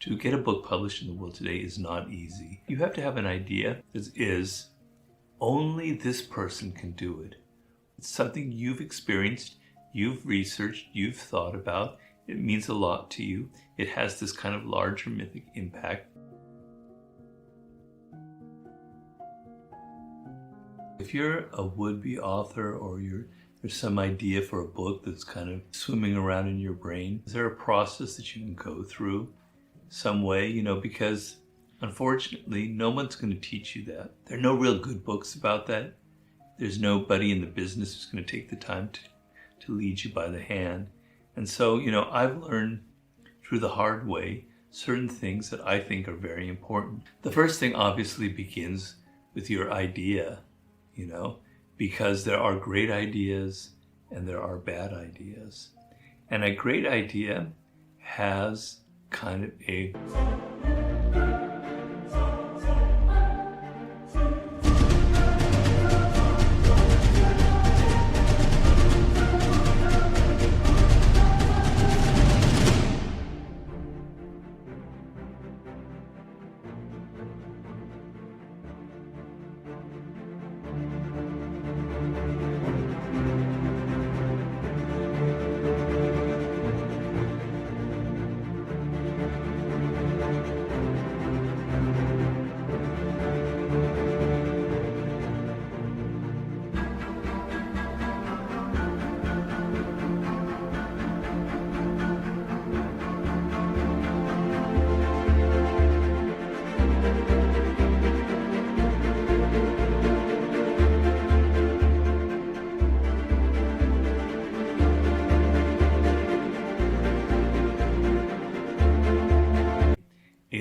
To get a book published in the world today is not easy. You have to have an idea that is only this person can do it. It's something you've experienced, you've researched, you've thought about. It means a lot to you. It has this kind of larger mythic impact. If you're a would-be author or there's some idea for a book that's kind of swimming around in your brain, is there a process that you can go through some way, because unfortunately no one's going to teach you that. There are no real good books about that. There's nobody in the business who's going to take the time to lead you by the hand. And so, I've learned through the hard way certain things that I think are very important. The first thing obviously begins with your idea, because there are great ideas and there are bad ideas. And a great idea has kind of a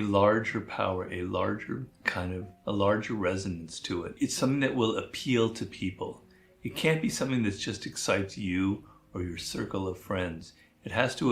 larger power, a larger resonance to it. It's something that will appeal to people. It can't be something that just excites you or your circle of friends. It has to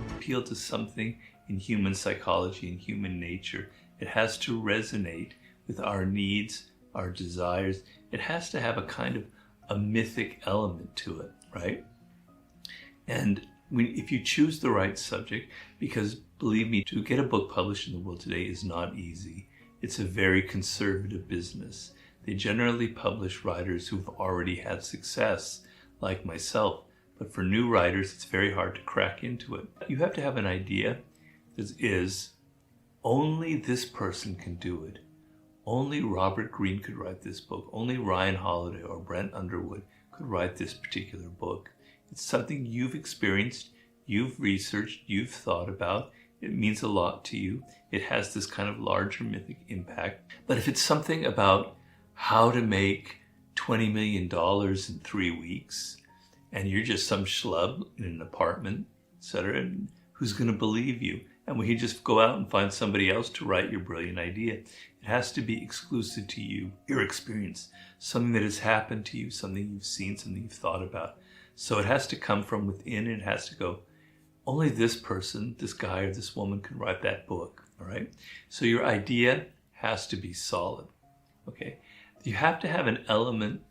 appeal to something in human psychology and human nature. It has to resonate with our needs, our desires. It has to have a kind of a mythic element to it, right? And if you choose the right subject, because believe me, to get a book published in the world today is not easy. It's a very conservative business. They generally publish writers who've already had success, like myself. But for new writers, it's very hard to crack into it. You have to have an idea that is only this person can do it. Only Robert Greene could write this book. Only Ryan Holiday or Brent Underwood could write this particular book. It's something you've experienced, you've researched, you've thought about. It means a lot to you. It has this kind of larger mythic impact. But if it's something about how to make $20 million in 3 weeks, and you're just some schlub in an apartment, etc., and who's going to believe you? And will you just go out and find somebody else to write your brilliant idea? It has to be exclusive to you, your experience, something that has happened to you, something you've seen, something you've thought about. So it has to come from within, and it has to go, only this person, this guy or this woman can write that book, all right? So your idea has to be solid, okay? You have to have an element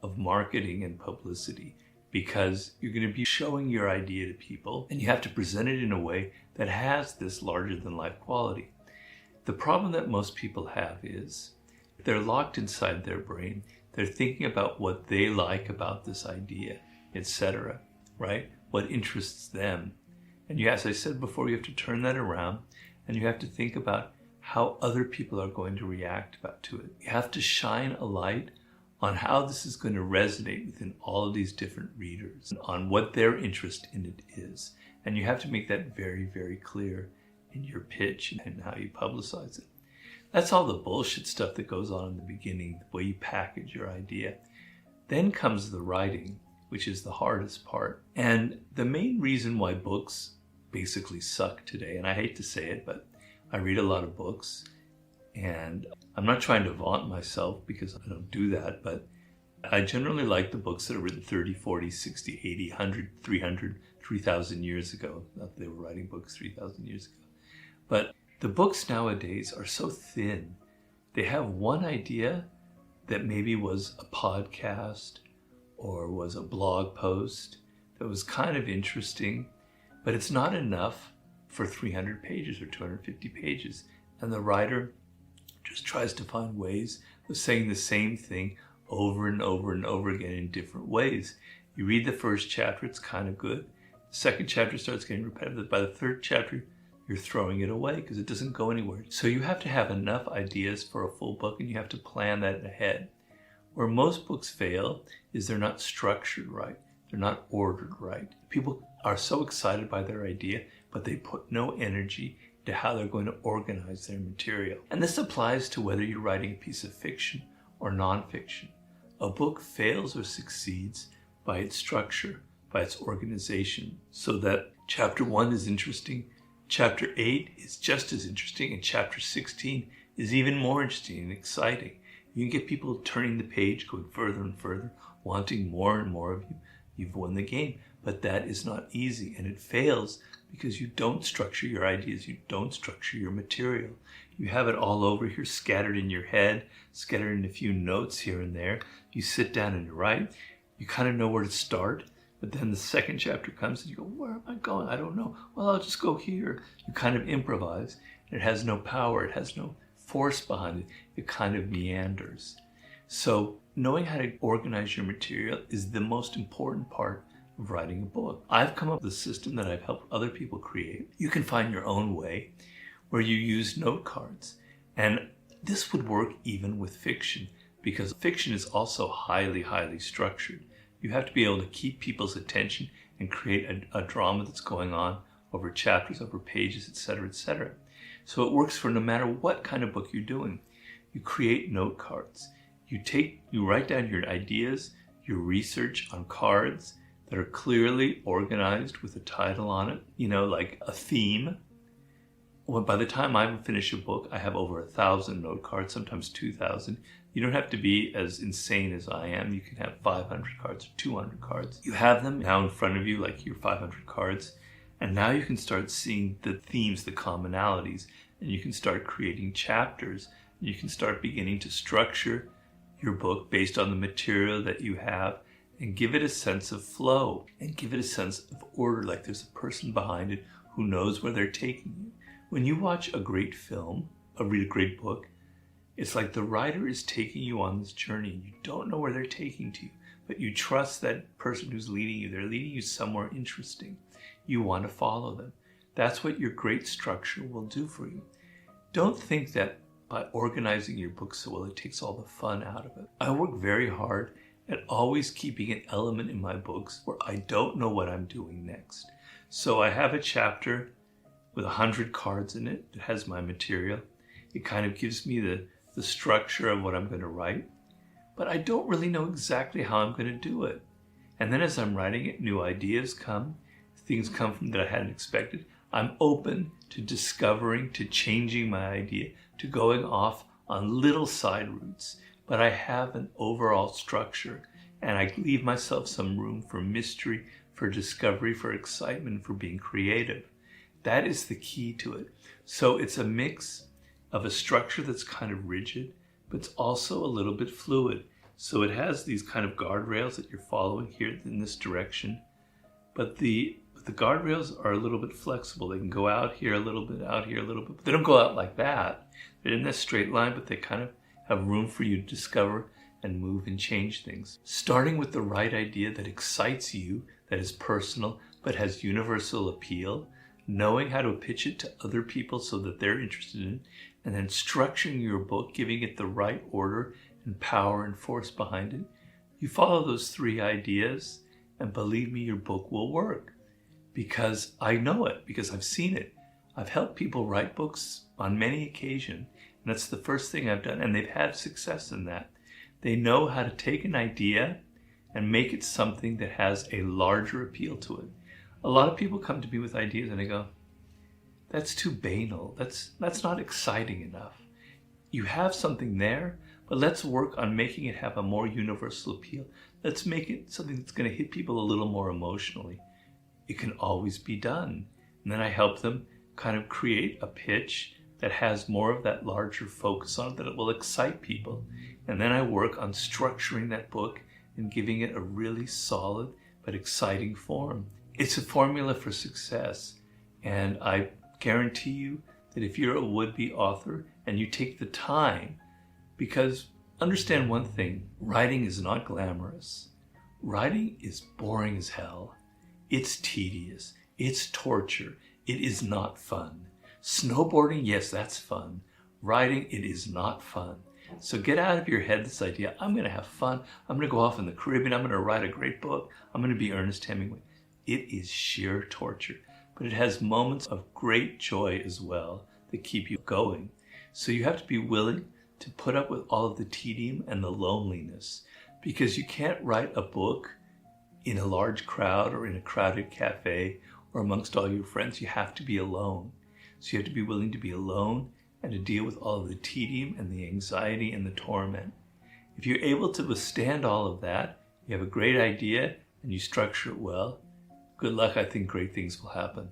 of marketing and publicity, because you're going to be showing your idea to people, and you have to present it in a way that has this larger-than-life quality. The problem that most people have is they're locked inside their brain. They're thinking about what they like about this idea, etc., right? What interests them. And as I said before, you have to turn that around and you have to think about how other people are going to react to it. You have to shine a light on how this is going to resonate within all of these different readers, on what their interest in it is. And you have to make that very, very clear in your pitch and how you publicize it. That's all the bullshit stuff that goes on in the beginning, the way you package your idea. Then comes the writing, which is the hardest part. And the main reason why books basically suck today, and I hate to say it, but I read a lot of books, and I'm not trying to vaunt myself because I don't do that, but I generally like the books that are written 30, 40, 60, 80, 100, 300, 3,000 years ago. Not that they were writing books 3,000 years ago. But the books nowadays are so thin. They have one idea that maybe was a podcast or was a blog post that was kind of interesting, but it's not enough for 300 pages or 250 pages. And the writer just tries to find ways of saying the same thing over and over and over again in different ways. You read the first chapter, it's kind of good. The second chapter starts getting repetitive. By the third chapter, you're throwing it away because it doesn't go anywhere. So you have to have enough ideas for a full book, and you have to plan that ahead. Where most books fail is they're not structured right. They're not ordered right. People are so excited by their idea, but they put no energy into how they're going to organize their material. And this applies to whether you're writing a piece of fiction or nonfiction. A book fails or succeeds by its structure, by its organization, so that chapter 1 is interesting, chapter 8 is just as interesting, and chapter 16 is even more interesting and exciting. You can get people turning the page, going further and further, wanting more and more of you. You've won the game. But that is not easy, and it fails because you don't structure your ideas. You don't structure your material. You have it all over here, scattered in your head, scattered in a few notes here and there. You sit down and you write. You kind of know where to start, but then the second chapter comes and you go, where am I going? I don't know. Well, I'll just go here. You kind of improvise. It has no power. It has no force behind it. It kind of meanders. So knowing how to organize your material is the most important part of writing a book. I've come up with a system that I've helped other people create. You can find your own way where you use note cards. And this would work even with fiction, because fiction is also highly, highly structured. You have to be able to keep people's attention and create a drama that's going on over chapters, over pages, etc., etc. So it works for no matter what kind of book you're doing. You create note cards. You write down your ideas, your research on cards that are clearly organized with a title on it, like a theme. Well, by the time I finish a book, I have over 1,000 note cards, sometimes 2,000. You don't have to be as insane as I am. You can have 500 cards or 200 cards. You have them now in front of you, like your 500 cards. And now you can start seeing the themes, the commonalities, and you can start creating chapters. And you can start beginning to structure your book based on the material that you have, and give it a sense of flow and give it a sense of order, like there's a person behind it who knows where they're taking you. When you watch a great film or read a great book, it's like the writer is taking you on this journey, and you don't know where they're taking to you, but you trust that person who's leading you. They're leading you somewhere interesting. You want to follow them. That's what your great structure will do for you. Don't think that by organizing your book so well, it takes all the fun out of it. I work very hard at always keeping an element in my books where I don't know what I'm doing next. So I have a chapter with 100 cards in it. It has my material. It kind of gives me the structure of what I'm going to write, but I don't really know exactly how I'm going to do it. And then as I'm writing it, new ideas come, things come from that I hadn't expected. I'm open to discovering, to changing my idea, to going off on little side routes, but I have an overall structure, and I leave myself some room for mystery, for discovery, for excitement, for being creative. That is the key to it. So it's a mix of a structure that's kind of rigid, but it's also a little bit fluid. So it has these kind of guardrails that you're following here in this direction, but the guardrails are a little bit flexible. They can go out here a little bit, out here a little bit, but they don't go out like that. They're in this straight line, but they kind of have room for you to discover and move and change things. Starting with the right idea that excites you, that is personal, but has universal appeal, knowing how to pitch it to other people so that they're interested in it, and then structuring your book, giving it the right order and power and force behind it. You follow those 3 ideas, and believe me, your book will work. Because I know it, because I've seen it. I've helped people write books on many occasions, and that's the first thing I've done, and they've had success in that. They know how to take an idea and make it something that has a larger appeal to it. A lot of people come to me with ideas and they go, that's too banal, that's not exciting enough. You have something there, but let's work on making it have a more universal appeal. Let's make it something that's going to hit people a little more emotionally. It can always be done. And then I help them kind of create a pitch that has more of that larger focus on it, that it will excite people. And then I work on structuring that book and giving it a really solid but exciting form. It's a formula for success. And I guarantee you that if you're a would-be author and you take the time, because understand one thing, writing is not glamorous. Writing is boring as hell. It's tedious. It's torture. It is not fun. Snowboarding, yes, that's fun. Writing, it is not fun. So get out of your head this idea, I'm going to have fun. I'm going to go off in the Caribbean. I'm going to write a great book. I'm going to be Ernest Hemingway. It is sheer torture, but it has moments of great joy as well that keep you going. So you have to be willing to put up with all of the tedium and the loneliness, because you can't write a book in a large crowd or in a crowded cafe or amongst all your friends. You have to be alone. So you have to be willing to be alone and to deal with all of the tedium and the anxiety and the torment. If you're able to withstand all of that, you have a great idea and you structure it well, good luck, I think great things will happen.